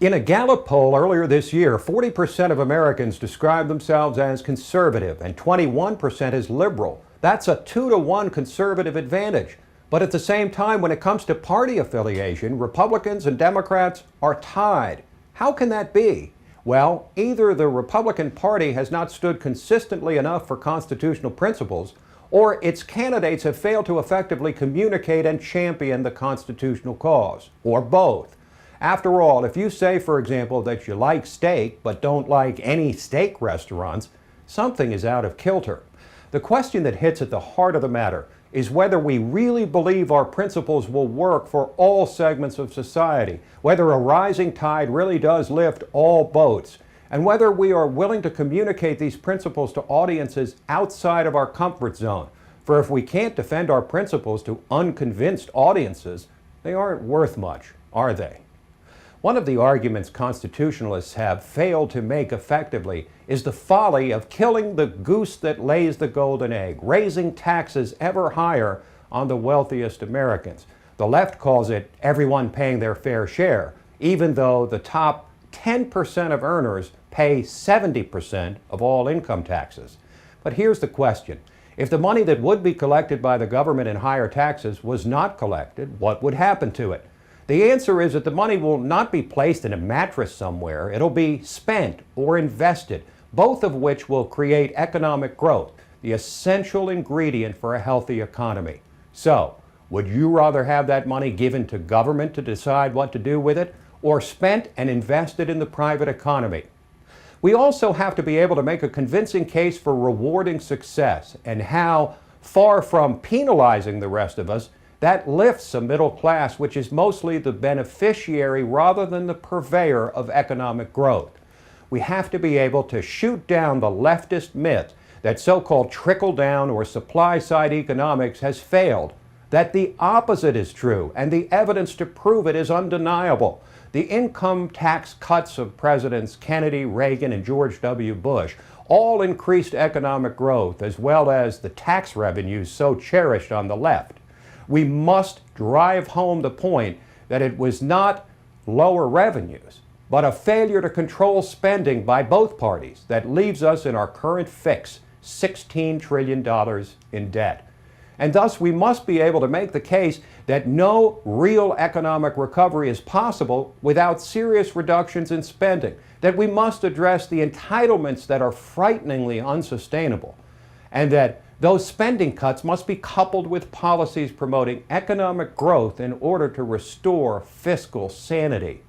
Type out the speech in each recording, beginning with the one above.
In a Gallup poll earlier this year, 40% of Americans describe themselves as conservative and 21% as liberal. That's a 2-to-1 conservative advantage. But at the same time, when it comes to party affiliation, Republicans and Democrats are tied. How can that be? Well, either the Republican Party has not stood consistently enough for constitutional principles, or its candidates have failed to effectively communicate and champion the constitutional cause, or both. After all, if you say, for example, that you like steak but don't like any steak restaurants, something is out of kilter. The question that hits at the heart of the matter is whether we really believe our principles will work for all segments of society, whether a rising tide really does lift all boats, and whether we are willing to communicate these principles to audiences outside of our comfort zone. For if we can't defend our principles to unconvinced audiences, they aren't worth much, are they? One of the arguments constitutionalists have failed to make effectively is the folly of killing the goose that lays the golden egg, raising taxes ever higher on the wealthiest Americans. The left calls it everyone paying their fair share, even though the top 10% of earners pay 70% of all income taxes. But here's the question. If the money that would be collected by the government in higher taxes was not collected, what would happen to it? The answer is that the money will not be placed in a mattress somewhere. It'll be spent or invested, both of which will create economic growth, the essential ingredient for a healthy economy. So, would you rather have that money given to government to decide what to do with it, or spent and invested in the private economy? We also have to be able to make a convincing case for rewarding success and how, far from penalizing the rest of us, that lifts a middle class which is mostly the beneficiary rather than the purveyor of economic growth. We have to be able to shoot down the leftist myth that so-called trickle-down or supply-side economics has failed, that the opposite is true, and the evidence to prove it is undeniable. The income tax cuts of Presidents Kennedy, Reagan, and George W. Bush all increased economic growth, as well as the tax revenues so cherished on the left. We must drive home the point that it was not lower revenues, but a failure to control spending by both parties that leaves us in our current fix, $16 trillion in debt. And thus we must be able to make the case that no real economic recovery is possible without serious reductions in spending, that we must address the entitlements that are frighteningly unsustainable, and that those spending cuts must be coupled with policies promoting economic growth in order to restore fiscal sanity.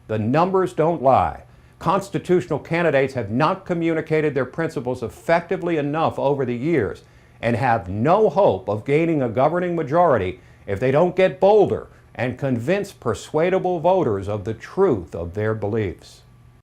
The numbers don't lie. Constitutional candidates have not communicated their principles effectively enough over the years and have no hope of gaining a governing majority if they don't get bolder and convince persuadable voters of the truth of their beliefs.